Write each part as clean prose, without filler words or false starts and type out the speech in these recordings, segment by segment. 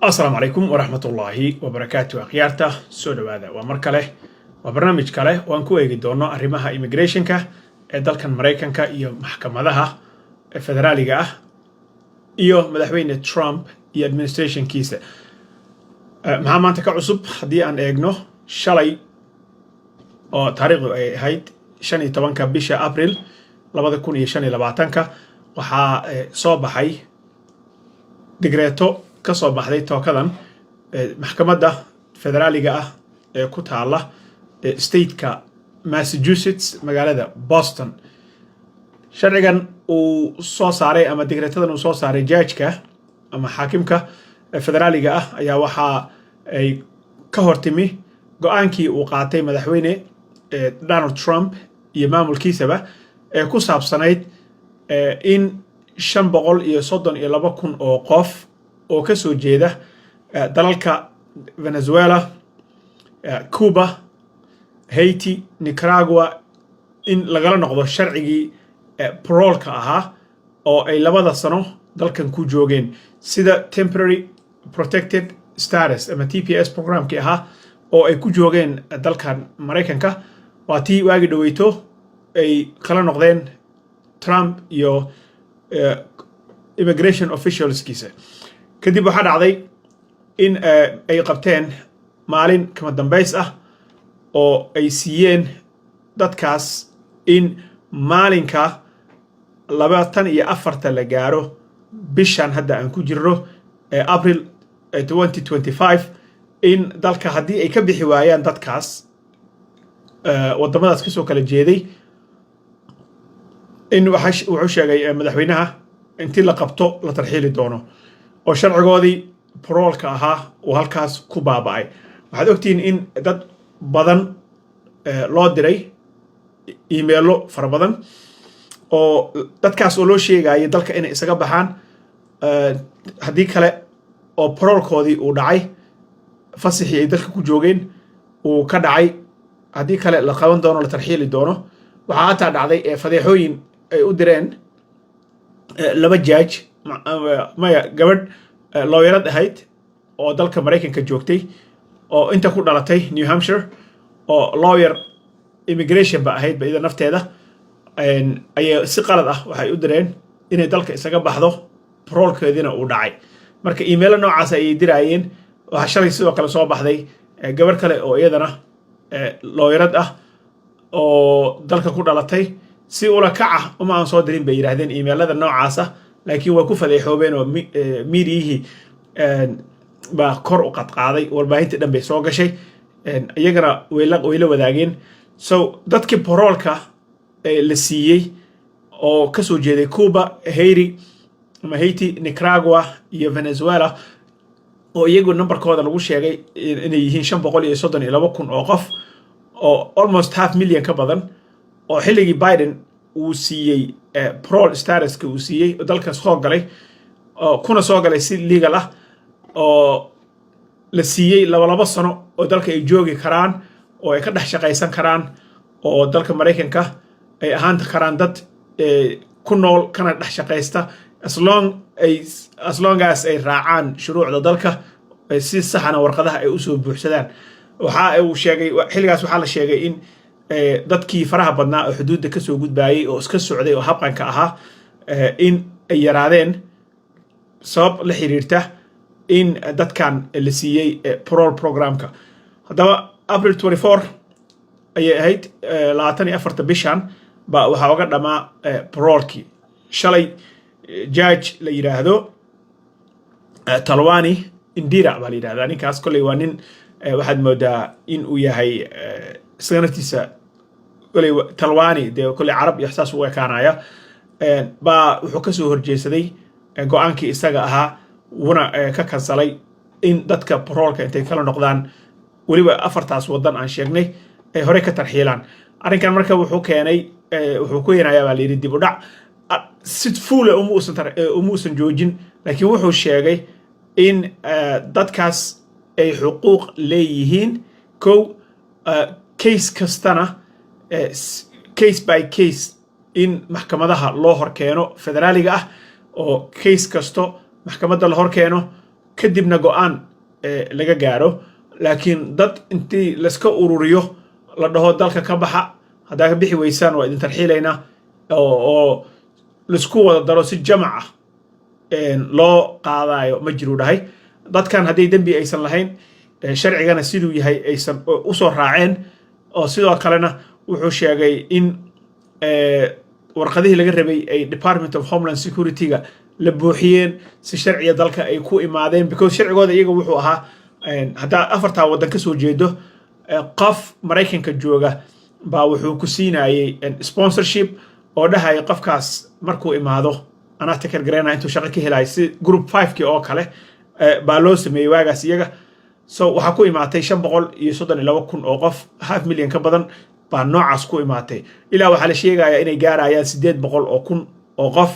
السلام عليكم ورحمة الله وبركاته أخيارته سودو هذا ومركله وبرنامج كله وأنكو يجي دونا أريمها immigration كه دالكن مريكان كه إيو محكمة لها فدرالية إيو مدحوين ترامب إيو administration كيسة مع ما أنت كعصب حدي أن إجنو شلي أو تاريخ هيد شني طبعا كبيشة أبريل لبعض يكون يشني لبعتنك وح صوب حي دقريتو kasoo baxday tookadan maxkamadda federaaliga ah ee ku taala stateka Massachusetts magaalada Boston sharcigan uu soo saaray ama digreetadan uu soo saaray judge-ka ama xaakimka federaaliga ah ayaa waxa ay ka hortimi go'aankii uu qaatay madaxweyne Donald Trump iyo maamulkiisaba ee ku saabsanayd in 532,000 oo qof oo ka soo jeeda dalalka Venezuela, Cuba, Haiti, Nicaragua in lagala noqdo sharcigii parole-ka ahaa oo ay labada sano dalkan ku joogeen sida temporary protected status ama TPS programkii ahaa oo ay ku joogeen dalkan Mareykanka waa tii waagi dhaweyto ay kala noqdeen Trump iyo immigration officialskiisa kadib waxaa dhacday in ay qabteen maalin kama dambays ah oo ay siiyeen dadkaas in maalinka 24 la gaaro bishan hadda aan ku jirro April 2025 in dalka haddii ay ka bixi waayaan dadkaas wadamadaas kasoo kala jeeday in wuxuu sheegay madaxweynaha intii la qabto la tarxiili doono oo sharcigoodii parole-ka ahaa uu halkaas ku baaba'ay waxaad ogtihiin in dad badan loo diray emailo fara badan oo dadkaas oo loo sheegayay dalka inay isaga baxaan haddii kale oo parole-koodii uu dhacay fasixii ay dalka ku joogeen uu ka dhacay haddii kale la qaban doono la tarxiili doono waxaa hataa dhacday fadeexooyin ay u direen laba judge maya gabadh lawyerad ahayd oo dalka Mareykanka joogtay oo inta ku dhalatay New Hampshire oo lawyer immigration ba ahayd iyada nafteeda ay si qalad ah waxay u direen inay dalka isaga baxdo parole-keedina uu dhacay marka email noocaas ay dirayeen waxa shalay sidoo kale soo baxday gabadh kale oo iyadana lawyerad ah oo dalka ku dhalatay si ula kaca uma aan soo dirin bay yiraahdeen emailada noocaas ah laakiin waa ku fadeexoobeen oo meediyihii baa kor u qadqaaday warbaahinta dhan bay soo gashay iyagana way la wadaageen so dadkii parole-ka la siiyey oo ka soo jeeday Cuba, Haiti, Nicaragua iyo Venezuela oo iyagu numberkooda lagu sheegay inay yihiin 532,000 oo qof oo almost half million ka badan oo xilligii Biden uu siiyey parole statuska uu siiyey dalka soo galay oo kuna soo galay si legal ah oo la siiyey laba sano oo dalka ay joogi karaan oo ay ka dhex shaqaysan karaan oo dalka Mareykanka ay ahaan karaan dad ku nool kana dhex shaqaysta as long as ay raacaan shuruucda dalka si saxana warqadaha ay u soo buuxsadaan waxa uu sheegay xilligaas waxa la sheegay in dadkii faraha badnaa oo xuduudda ka soo gudbaayay oo iska socday oo habqanka ahaa in ay yaraadeen sabab la xiriirta in dadkan la siiyey parole programka haddaba April 24 ayay ahayd 24 bishan ba waxa uga dhamaa parole-kii shalay judge la yiraahdo Talwani Indira baa la yiraahdaa ninkaas kolay waa nin waxaad moodaa in uu yahay sanadkiisa kolay Talwani de kolay carab ihsaas u ekaanaya ba wuxuu ka soo horjeesaday go'aankii isaga ahaa wuna ka kansalay in dadka parole-ka intay kala noqdaan waliba afartaas wadan aan sheegnay ay hore ka tarxiilaan arrinkan marka wuxuu keenay wuxuu ku yeenayaa baa la yiri dib u dhac si fuula umuusan joojin laakiin wuxuu sheegay in dadkaas ay xuquuq leeyihiin case kastana case by case in maxkamadaha loo horkeeno federaaliga ah oo case kasto maxkamadda la horkeeno kadibna go'aan laga gaaro laakiin dad intii laska ururiyo la dhaho dalka ka baxa haddaa ka bixi weysaan waa idin tarxiilaynaa oo laisku wada daro si jamac ah loo qaadayo ma jiru dhahay dadkan hadday dembi aysan lahayn sharcigana siduu yahay aysan u soo raaceen oo sidoo kalena wuxuu sheegay in warqadihii laga rabay ay Department of Homeland Security-ga la buuxiyeen si sharciga dalka ay ku imaadeen because sharcigooda iyaga wuxuu ahaa haddaa afartaa waddan ka soo jeedo qof Maraykanka jooga baa wuxuu ku siinayay sponsorship oo dhahay qofkaas markuu imaado anaa takar gareynaa intuu shaqo ka helayo si group 5-kii oo kale baa loo sameeyey waagaas iyaga so waxaa ku imaatay 532,000 oo qof 500,000 ka badan baa noocaas ku imaatay ilaa waxaa la sheegayaa inay gaarayaan 800,000 oo qof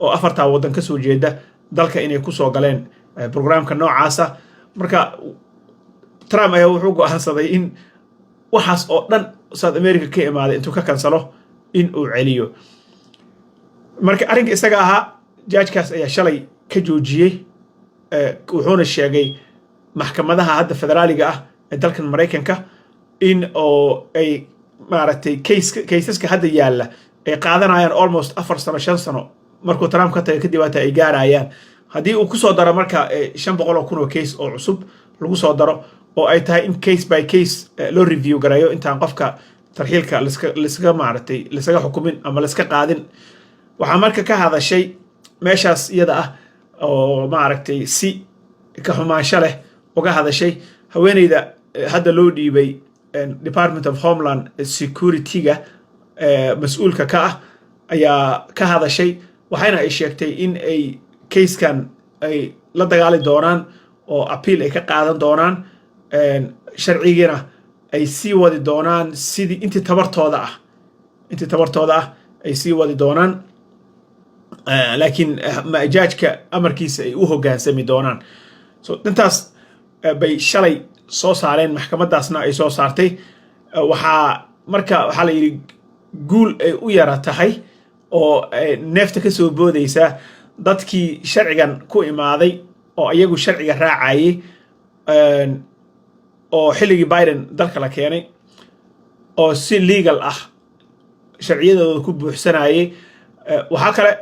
oo afartaa waddan ka soo jeeda dalka inay ku soo galeen programka noocaasa marka Trump ayaa wuxuu go'aansaday in waxaas oo dhan South America ka imaaday intuu ka kansalo in uu celiyo marka arrinka isaga ahaa judge-kaas ayaa shalay ka joojiyey wuxuuna sheegay maxkamadaha hadda federaaliga ah ee dalkan Maraykanka in oo ay maaragtay caseska hadda yaalla ay qaadanayaan almost 4 sano 5 sano markuu Trump ka tagay kadib ay gaarayaan haddii uu ku soo daro marka 500,000 oo case oo cusub lagu soo daro oo ay tahay in case by case loo review garayo intaan qofka tarxiilka liska maaragtay lisaga xukumin ama liska qaadin waxaa marka ka hadashay meeshaas iyada ah oo maaragtay si ka xumaansho leh uga hadashay haweeneyda hadda loo dhiibay Department of Homeland Security-ga mas'uulka ka ah ayaa ka hadashay waxayna ay sheegtay in ay case-kan ay la dagaali doonaan oo appeal ay ka qaadan doonaan sharcigina ay sii wadi doonaan sidii intii tabartooda ah ay sii wadi doonaan laakiin judge-ka amarkiisa ay u hoggaansami doonaan so intaas bay shalay soo saareen maxkamadaasna ay soo saartay waxaa la yidhi guul ay u yara tahay oo neefta ka soo boodaysa dadkii sharcigan ku imaaday oo iyagu sharciga raacayay oo xilligii Biden dalka la keenay oo si legal ah sharciyadooda ku buuxsanayay waxaa kale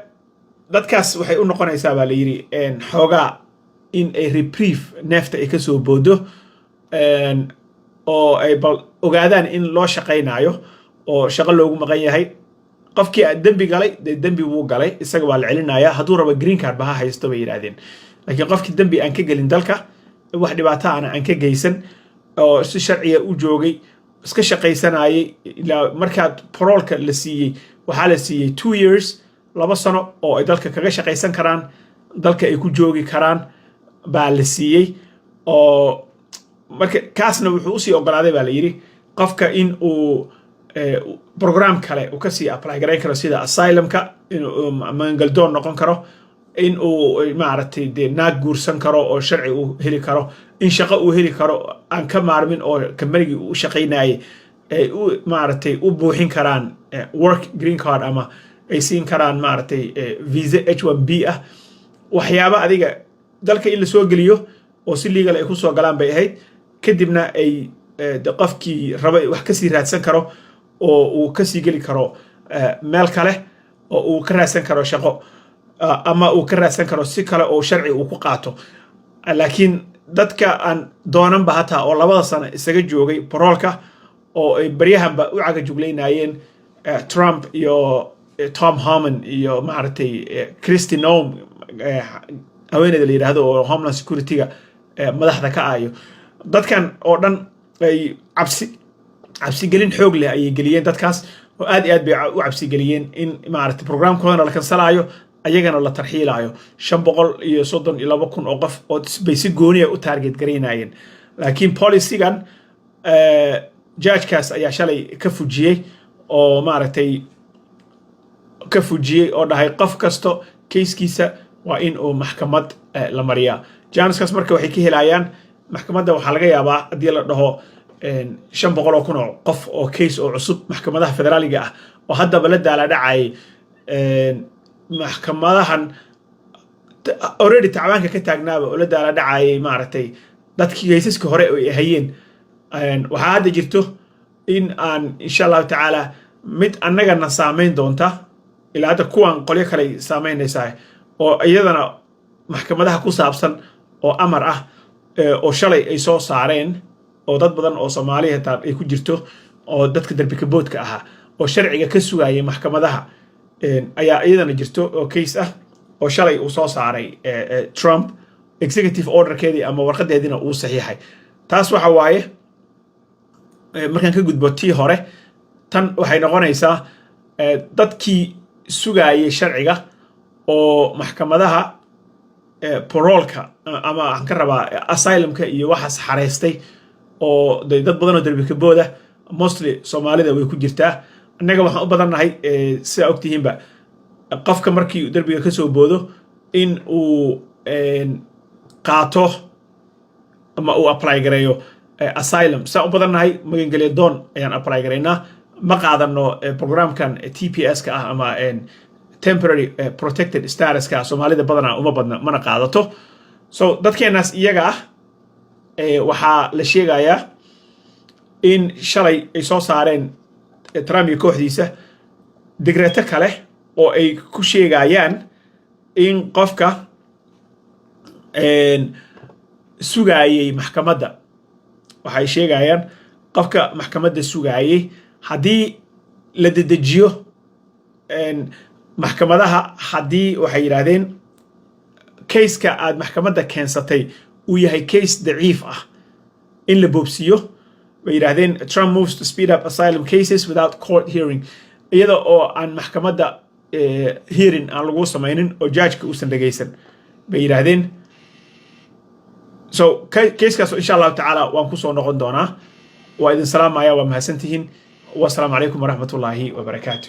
dadkaas waxay u noqonaysaa baa la yidhi xoogaa in ay reprieve neefta ay ka soo boodo oo ay ogaadaan in loo shaqaynayo oo shaqo loogu maqan yahay qofkii dembi galay dembi wuu galay isaga waa la celinayaa hadduu rabo green card baha haysto bay yidhaahdeen laakiin qofkii dembi aan ka gelin dalka wax dhibaato aan ka geysan oo si sharciya u joogay iska shaqaysanayay ilaa markaad parolka la siiyey waxaa la siiyey 2 years 2 sano oo ay dalka kaga shaqaysan karaan dalka ay ku joogi karaan baa la siiyey oo marka kaasna wuxuu usii ogolaaday baa la yidhi qofka in uu program kale uu kasii apply garayn karo sida asylumka inuu mangaldoon noqon karo in uu maaragtay dee naag guursan karo oo sharci uu heli karo in shaqo uu heli karo aan ka maarmin oo kambanigii u shaqaynayay ay maaragtay u buuxin karaan work green card ama ay siin karaan maaragtay visa H1B ah waxyaaba adiga dalka in la soo geliyo oo si legal ay ku soo galaan bay ahayd kadibna ay qofkii raba wax ka sii raadsan karo oo uu ka sii geli karo meel kale oo uu ka raadsan karo shaqo ama uu ka raadsan karo si kale oo sharci uu ku qaato laakiin dadka aan doonanba hataa oo 2 sano isaga joogay parolka oo ay baryahanba u caga juglaynayeen Trump iyo Tom Homan iyo maaragtay Kristi Noem haweeneyda la yidhaahdo oo Homeland Security-ga madaxda ka ayo dadkan oo dhan ay cabsi gelin xoog leh ayay geliyeen dadkaas oo aad iyo aad bay u cabsi geliyeen in maaragtay programkoodana la kansalayo ayagana la tarxiilayo 532,000 oo qof oo bay si gooniya u target garaynayeen laakiin policy-gan judge-kaas ayaa shalay ka fujiyey oo maaragtay ka fujiyey oo dhahay qof kasto case-kiisa waa in uu maxkamad la mariyaa janiskaas marka waxay ka helayaan maxkamadda waxaa laga yaabaa haddii la dhaho 500,000 oo qof oo case oo cusub maxkamadaha federaaliga ah oo haddaba la daala dhacay maxkamadahan already tacbaanka ka taagnaaba oo la daala dhacayay maaragtay dadkii haysaska hore ay hayeen waxaa hadda jirto in aan insha allahu tacaala mid annagana saamayn doonta ilaa hadda kuwan qolyo kale saamaynaysaa oo iyadana maxkamadaha ku saabsan oo amar ah oo shalay ay soo saareen oo dad badan oo Soomaaliya taa ay ku jirto oo dadka darbi ka boodka ahaa oo sharciga ka sugayay maxkamadaha ayaa iyadana jirto oo case ah oo shalay uu soo saaray Trump executive order-keedii ama warqadeedina uu saxiixay taas waxa waaye markaan ka gudbo tii hore tan waxay noqonaysaa dadkii sugayay sharciga oo maxkamadaha parolka ama aan ka rabaa asylumka iyo waxaas xareystay oo dad badan oo darbi ka booda mostly Soomaalida way ku jirtaa annaga waxaan u badannahay sida ogtihiinba qofka markii darbiga ka soo boodo in uu qaato ama uu apply gareeyo asylum sa u badannahay magangelyo doon ayaan apply gareynaa ma qaadano programkan TPS ka ah ama temporary protected status ka Soomaalida badanaa uma badna mana qaadato so dadkeenaas iyaga ah waxaa la sheegayaa in shalay ay soo saareen Trump iyo kooxdiisa digreeto kale oo ay ku sheegayaan in qofka sugayay maxkamadda waxay sheegayaan qofka maxkamadda sugayay haddii la dedejiyo maxkamadaha haddii waxay yiraahdeen case-ka aad maxkamadda keensatay uu yahay case daciif ah in la boobsiyo way yiraahdeen Trump moves to speed up asylum cases without court hearing iyada oo aan maxkamadda hearing aan lagu samaynin oo judge-ka uusan dhageysan bay yiraahdeen so case-kaas insha Allah taala waan ku soo noqon doonaa waa idin salaamaya waa mahadsantihiin والسلام عليكم ورحمة الله وبركاته